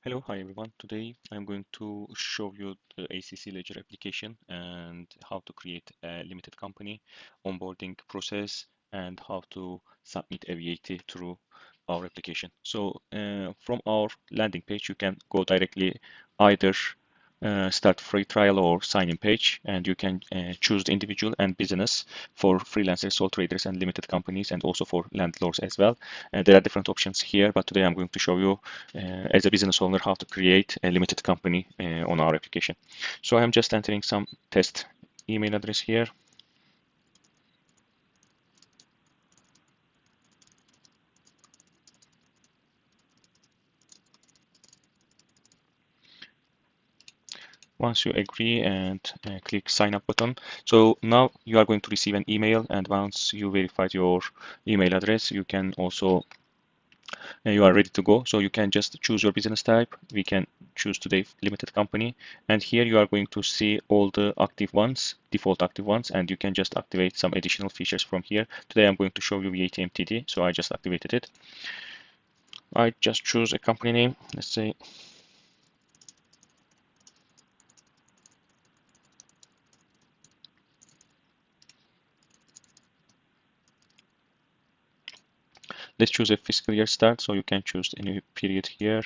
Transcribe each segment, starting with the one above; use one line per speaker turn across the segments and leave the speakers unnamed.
Hello, hi everyone. Today I'm going to show you the AccLedger application and how to create a limited company, onboarding process, and how to submit a VAT through our application. So from our landing page, you can go directly either start free trial or sign in page, and you can choose the individual and business for freelancers, sole traders, and limited companies, and also for landlords as well. There are different options here, but today I'm going to show you as a business owner how to create a limited company on our application. So I'm just entering some test email address here. Once you agree and click sign up button, so now you are going to receive an email, and once you verified your email address, you can also you are ready to go. So you can just choose your business type. We can choose today limited company, and here you are going to see all the active ones, default active ones, and you can just activate some additional features from here. Today I'm going to show you VAT MTD, so I just activated it. I just choose a company name, let's say let's choose a fiscal year start, so you can choose any period here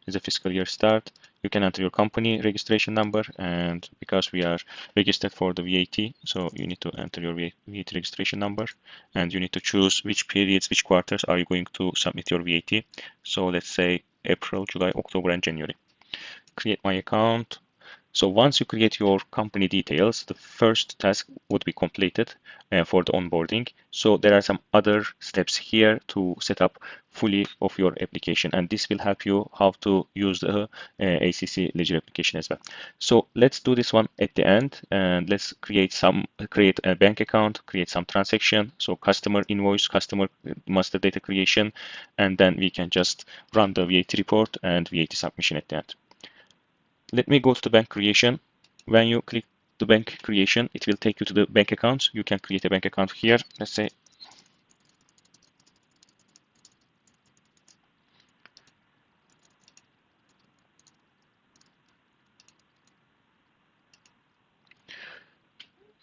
as a fiscal year start. You can enter your company registration number, and because we are registered for the VAT, so you need to enter your VAT registration number, and you need to choose which periods, which quarters are you going to submit your VAT. So let's say April, July, October, and January. Create my account. So once you create your company details, the first task would be completed for the onboarding. So there are some other steps here to set up fully of your application, and this will help you how to use the AccLedger application as well. So let's do this one at the end, and let's create a bank account, create some transaction. So customer invoice, customer master data creation, and then we can just run the VAT report and VAT submission at the end. Let me go to the bank creation. When you click the bank creation, it will take you to the bank accounts. You can create a bank account here. Let's say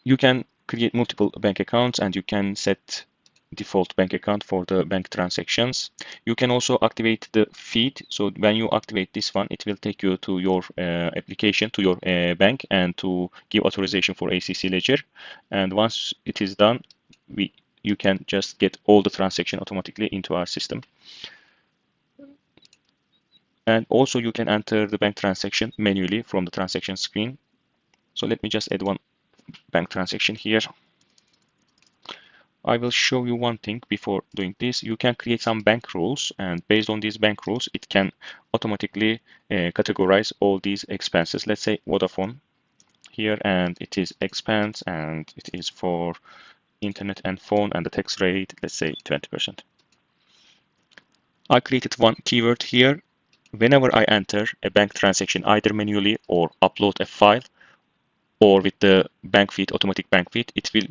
you can create multiple bank accounts, and you can set default bank account for the bank transactions. You can also activate the feed. So when you activate this one, it will take you to your application, to your bank, and to give authorization for AccLedger. And once it is done, you can just get all the transaction automatically into our system. And also you can enter the bank transaction manually from the transaction screen. So let me just add one bank transaction here. I will show you one thing before doing this. You can create some bank rules, and based on these bank rules, it can automatically categorize all these expenses. Let's say Vodafone here, and it is expense, and it is for internet and phone, and the tax rate, let's say 20%. I created one keyword here. Whenever I enter a bank transaction, either manually or upload a file, or with the bank feed, automatic bank feed, it will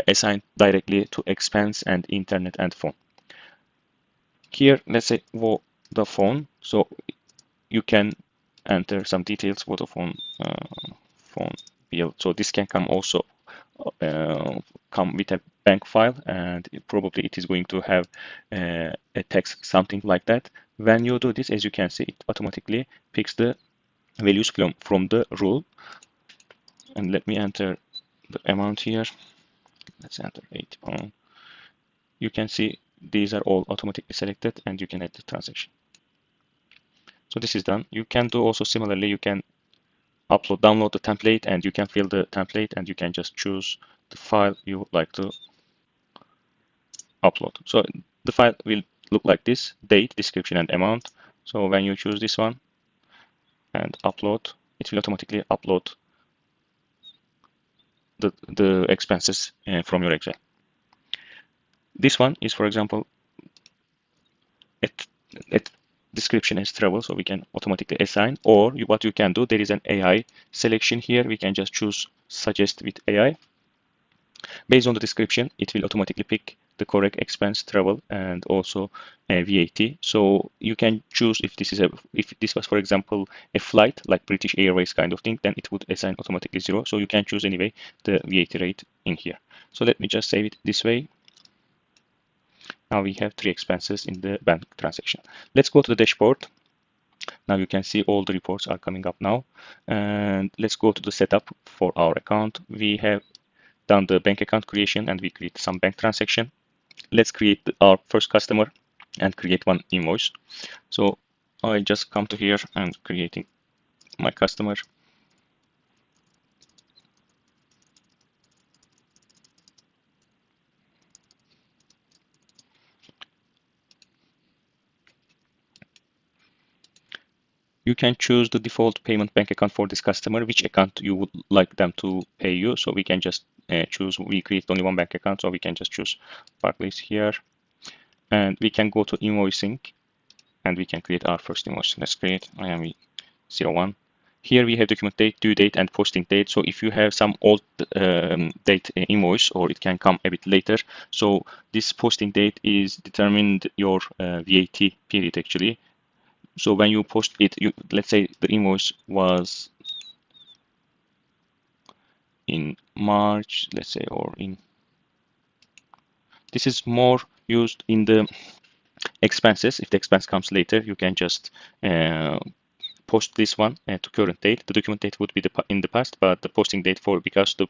assign directly to expense and internet and phone. Here, let's say Vodafone, so you can enter some details, Vodafone phone bill. So this can come also come with a bank file, and probably it is going to have a text, something like that. When you do this, as you can see, it automatically picks the values from the rule. And let me enter the amount here. Let's enter 80 pound. You can see these are all automatically selected, and you can add the transaction. So this is done. You can do also similarly, you can download the template, and you can fill the template, and you can just choose the file you would like to upload. So the file will look like this: date, description, and amount. So when you choose this one and upload, it will automatically upload the expenses from your Excel. This one is, for example, at description as travel, so we can automatically assign, or what you can do, there is an AI selection here. We can just choose suggest with AI, Based on the description, it will automatically pick the correct expense, travel, and also VAT. So you can choose if this was, for example, a flight like British Airways kind of thing, then it would assign automatically 0. So you can choose anyway the VAT rate in here. So let me just save it this way. Now we have 3 expenses in the bank transaction. Let's go to the dashboard. Now you can see all the reports are coming up now. And let's go to the setup for our account. We have done the bank account creation and we create some bank transaction. Let's create our first customer and create one invoice. So I just come to here and creating my customer. You can choose the default payment bank account for this customer, which account you would like them to pay you. So we can just choose, we create only one bank account, so we can just choose Barclays here. And we can go to invoicing and we can create our first invoice. Let's create IMV01. Here we have document date, due date, and posting date. So if you have some old date invoice, or it can come a bit later. So this posting date is determined your VAT period actually. So when you post it, let's say the invoice was in March, let's say, or in, this is more used in the expenses. If the expense comes later, you can just post this one to current date. The document date would be in the past, but the posting date because the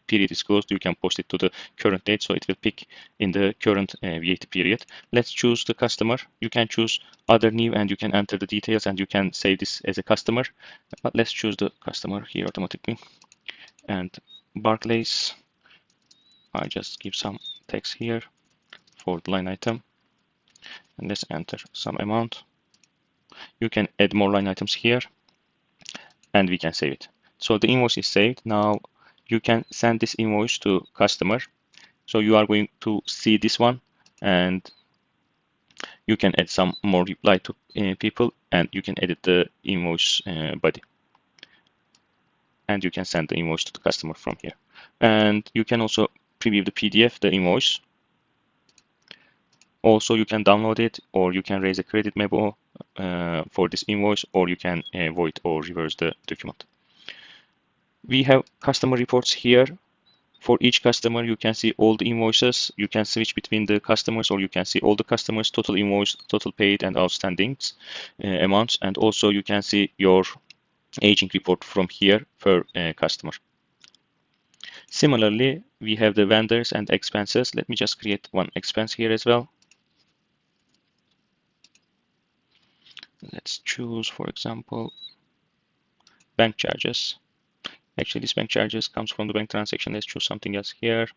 period is closed, you can post it to the current date, so it will pick in the current VAT period. Let's choose the customer. You can choose other new and you can enter the details and you can save this as a customer, but let's choose the customer here automatically. And Barclays, I just give some text here for the line item and let's enter some amount. You can add more line items here and we can save it. So the invoice is saved. Now you can send this invoice to customer. So you are going to see this one and you can add some more reply to people and you can edit the invoice body. And you can send the invoice to the customer from here. And you can also preview the PDF, the invoice. Also, you can download it or you can raise a credit memo for this invoice, or you can void or reverse the document. We have customer reports here. For each customer, you can see all the invoices. You can switch between the customers, or you can see all the customers, total invoice, total paid and outstandings amounts. And also you can see your aging report from here per customer. Similarly, we have the vendors and expenses. Let me just create one expense here as well. Let's choose, for example, bank charges. Actually, this bank charges comes from the bank transaction. Let's choose something else here.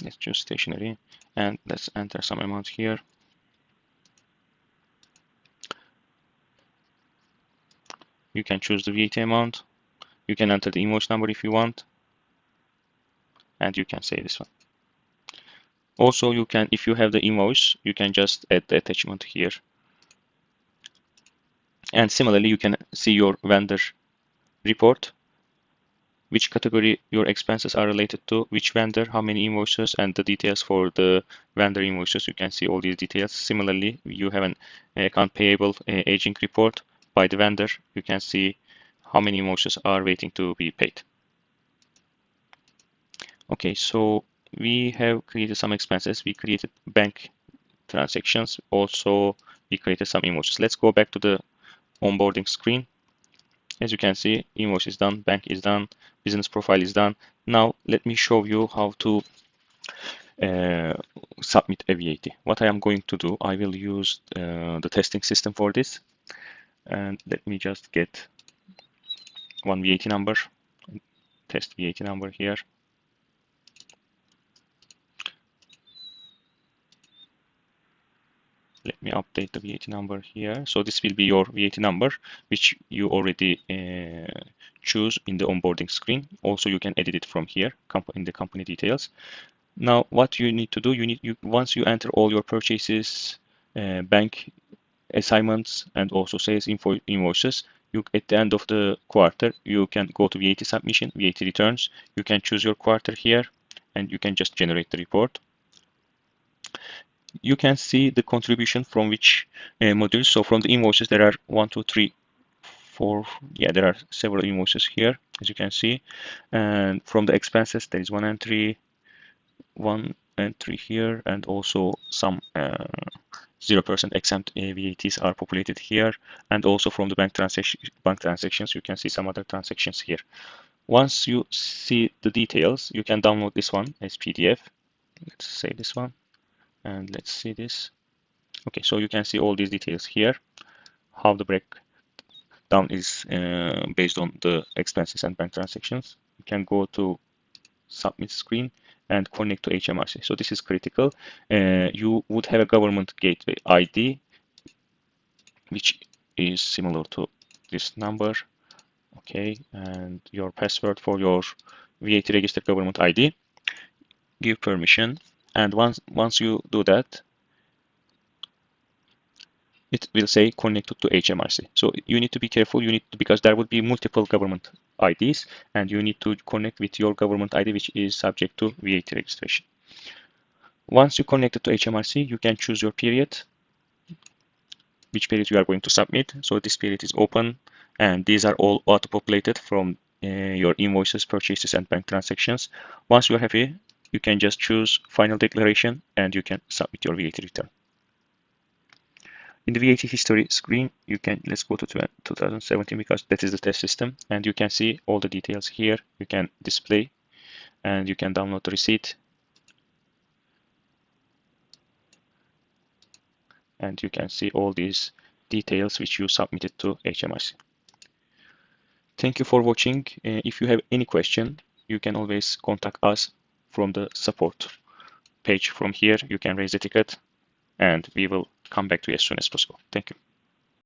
Let's choose stationery and let's enter some amount here. You can choose the VAT amount. You can enter the invoice number if you want. And you can save this one. Also, you can, if you have the invoice, you can just add the attachment here. And similarly, you can see your vendor report, which category your expenses are related to, which vendor, how many invoices, and the details for the vendor invoices. You can see all these details. Similarly, you have an account payable aging report by the vendor. You can see how many invoices are waiting to be paid. Okay, so we have created some expenses. We created bank transactions. Also, we created some invoices. Let's go back to the onboarding screen. As you can see, invoice is done, bank is done, business profile is done. Now, let me show you how to submit a VAT. What I am going to do, I will use the testing system for this. And let me just get one VAT number, test VAT number here. Let me update the VAT number here. So this will be your VAT number, which you already choose in the onboarding screen. Also, you can edit it from here in the company details. Now, what you need to do, once you enter all your purchases bank assignments and also sales invoices. At the end of the quarter, you can go to VAT submission, VAT returns. You can choose your quarter here, and you can just generate the report. You can see the contribution from which modules. So from the invoices, there are 1, 2, 3, 4. Yeah, there are several invoices here, as you can see. And from the expenses, there is 1 entry here, and also some 0% exempt VATs are populated here. And also from the bank transactions, you can see some other transactions here. Once you see the details, you can download this one as PDF. Let's say this one, and let's see this. Okay, so you can see all these details here, how the breakdown is based on the expenses and bank transactions. You can go to submit screen and connect to HMRC. So this is critical. You would have a government gateway ID, which is similar to this number. Okay, and your password for your VAT registered government ID. Give permission, and once you do that, it will say connected to HMRC. So you need to be careful. Because there would be multiple government IDs, and you need to connect with your government ID, which is subject to VAT registration. Once you connect it to HMRC, you can choose your period, which period you are going to submit. So this period is open, and these are all auto-populated from your invoices, purchases, and bank transactions. Once you're happy, you can just choose final declaration, and you can submit your VAT return. In the VAT history screen, let's go to 2017 because that is the test system, and you can see all the details here. You can display, and you can download the receipt, and you can see all these details which you submitted to HMRC. Thank you for watching. If you have any question, you can always contact us from the support page. From here, you can raise a ticket, and we will come back to you as soon as possible. Thank you.